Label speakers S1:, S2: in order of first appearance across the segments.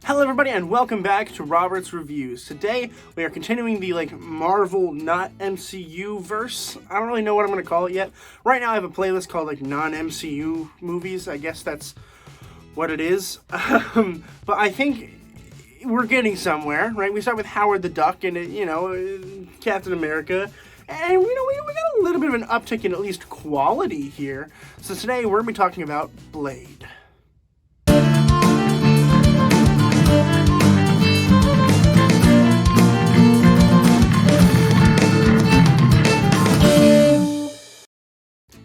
S1: Hello everybody and welcome back to Robert's Reviews. Today we are continuing the Marvel not MCU verse. I don't really know what I'm going to call it yet. Right now I have a playlist called non-MCU movies. I guess that's what it is. But I think we're getting somewhere, right? We start with Howard the Duck and Captain America. And we got a little bit of an uptick in at least quality here. So today we're going to be talking about Blade.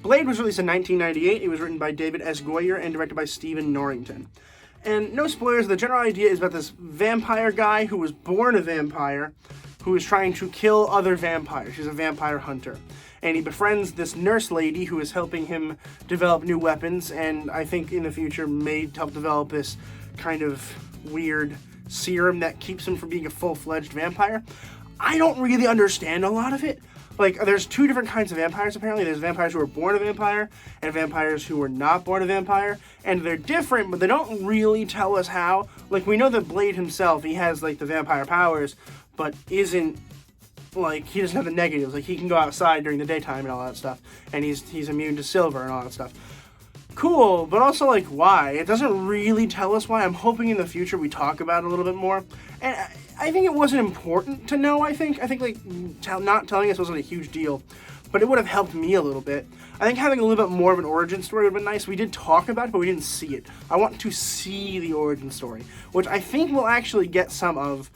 S1: Blade was released in 1998. It was written by David S. Goyer and directed by Stephen Norrington. And no spoilers, the general idea is about this vampire guy who was born a vampire who is trying to kill other vampires. He's a vampire hunter. And he befriends this nurse lady who is helping him develop new weapons, and I think in the future may help develop this kind of weird serum that keeps him from being a full-fledged vampire. I don't really understand a lot of it. There's two different kinds of vampires, apparently. There's vampires who are born a vampire, and vampires who were not born a vampire. And they're different, but they don't really tell us how. We know that Blade himself, he has, the vampire powers, but isn't, he doesn't have the negatives. He can go outside during the daytime and all that stuff. And he's immune to silver and all that stuff. Cool, but also, why? It doesn't really tell us why. I'm hoping in the future we talk about it a little bit more. And I think it wasn't important to know, I think, not telling us wasn't a huge deal, but it would have helped me a little bit. I think having a little bit more of an origin story would have been nice. We did talk about it, but we didn't see it. I want to see the origin story, which I think we'll actually get some of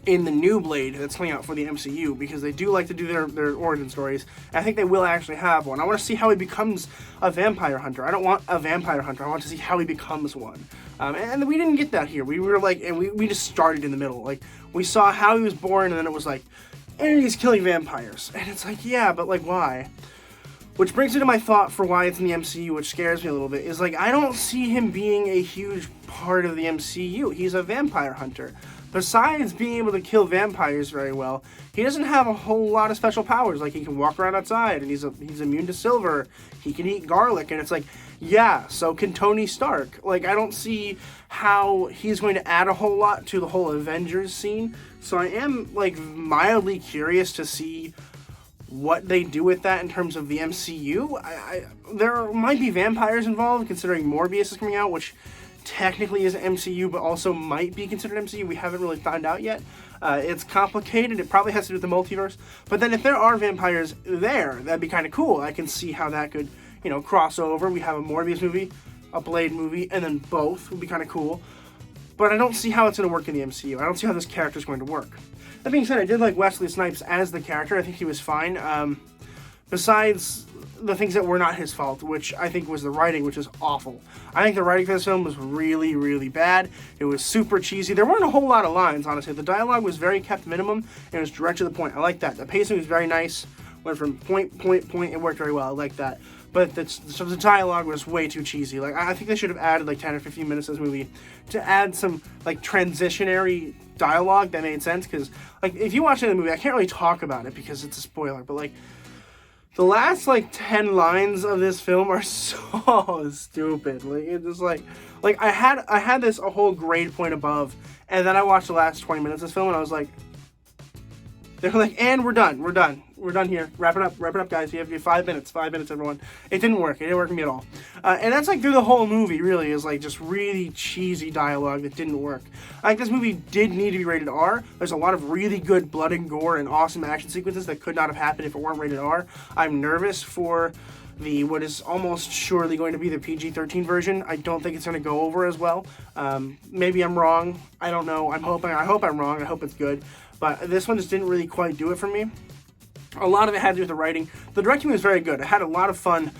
S1: in the new Blade that's coming out for the MCU, because they do like to do their origin stories, and I think they will actually have one. I want to see how he becomes a vampire hunter. I don't want a vampire hunter. I want to see how he becomes one. And we didn't get that here. We were we just started in the middle. We saw how he was born, and then it was and he's killing vampires. And it's yeah, but why? Which brings me to my thought for why it's in the MCU, which scares me a little bit, is I don't see him being a huge part of the MCU. He's a vampire hunter. Besides being able to kill vampires very well, he doesn't have a whole lot of special powers. He can walk around outside, and he's immune to silver. He can eat garlic, and it's yeah, so can Tony Stark. I don't see how he's going to add a whole lot to the whole Avengers scene. So I am, mildly curious to see what they do with that in terms of the MCU. There might be vampires involved, considering Morbius is coming out, which technically is MCU, but also might be considered MCU. We haven't really found out yet. It's complicated. It probably has to do with the multiverse. But then if there are vampires there, that'd be kind of cool. I can see how that could, cross over. We have a Morbius movie, a Blade movie, and then both would be kind of cool. But I don't see how it's going to work in the MCU. I don't see how this character is going to work. That being said, I did like Wesley Snipes as the character. I think he was fine. Besides the things that were not his fault, which I think was the writing, which is awful. I think the writing for this film was really, really bad. It was super cheesy. There weren't a whole lot of lines, honestly. The dialogue was very kept minimum, and it was direct to the point. I like that. The pacing was very nice. Went from point. It worked very well. I like that. But the dialogue was way too cheesy. I think they should have added 10 or 15 minutes to this movie to add some transitionary dialogue that made sense. Because if you watch the movie, I can't really talk about it because it's a spoiler. But the last 10 lines of this film are so stupid. It's just I had this a whole grade point above, and then I watched the last 20 minutes of this film, and I was they're and we're done here. Wrap it up, guys. You have 5 minutes. 5 minutes, everyone. It didn't work. It didn't work for me at all. And that's through the whole movie, really, is just really cheesy dialogue that didn't work. This movie did need to be rated R. There's a lot of really good blood and gore and awesome action sequences that could not have happened if it weren't rated R. I'm nervous for what is almost surely going to be the PG-13 version. I don't think it's going to go over as well. Maybe I'm wrong. I don't know. I hope I'm wrong. I hope it's good. But this one just didn't really quite do it for me. A lot of it had to do with the writing. The directing was very good. I had a lot of fun,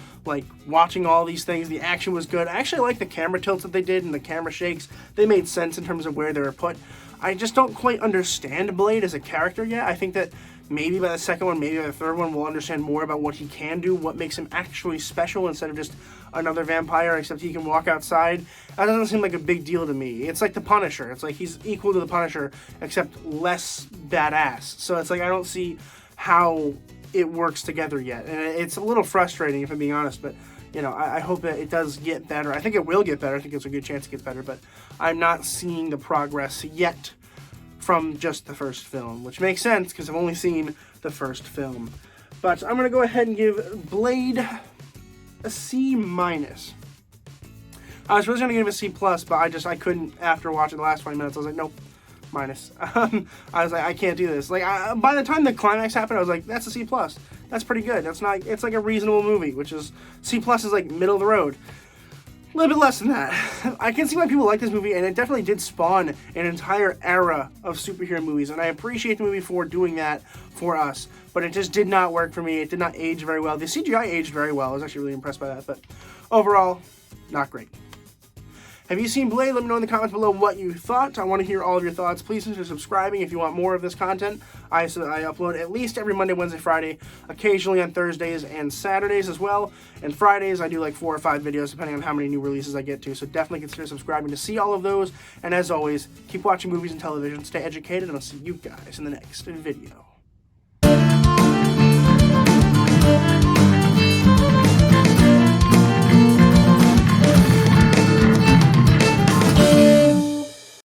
S1: watching all these things. The action was good. I actually liked the camera tilts that they did and the camera shakes. They made sense in terms of where they were put. I just don't quite understand Blade as a character yet. I think that maybe by the second one, maybe by the third one, we'll understand more about what he can do, what makes him actually special instead of just another vampire, except he can walk outside. That doesn't seem like a big deal to me. It's like the Punisher. It's he's equal to the Punisher, except less badass. So it's I don't see how it works together yet. And it's a little frustrating, if I'm being honest, but you know, I hope that it does get better. I think it will get better. I think there's a good chance it gets better, but I'm not seeing the progress yet from just the first film, which makes sense because I've only seen the first film. But I'm going to go ahead and give Blade a C-. I was really going to give it a C+, but I couldn't, after watching the last 20 minutes, I was like, nope, minus. I was like, I can't do this. Like, by the time the climax happened, I was like, that's a C+. That's pretty good. That's not, it's like a reasonable movie, which is, C+ is like middle of the road. A little bit less than that. I can see why people like this movie, and it definitely did spawn an entire era of superhero movies, and I appreciate the movie for doing that for us, but it just did not work for me. It did not age very well. The CGI aged very well. I was actually really impressed by that, but overall, not great. Have you seen Blade? Let me know in the comments below what you thought. I want to hear all of your thoughts. Please consider subscribing if you want more of this content. I upload at least every Monday, Wednesday, Friday, occasionally on Thursdays and Saturdays as well. And Fridays, I do like 4 or 5 videos, depending on how many new releases I get to. So definitely consider subscribing to see all of those. And as always, keep watching movies and television, stay educated, and I'll see you guys in the next video.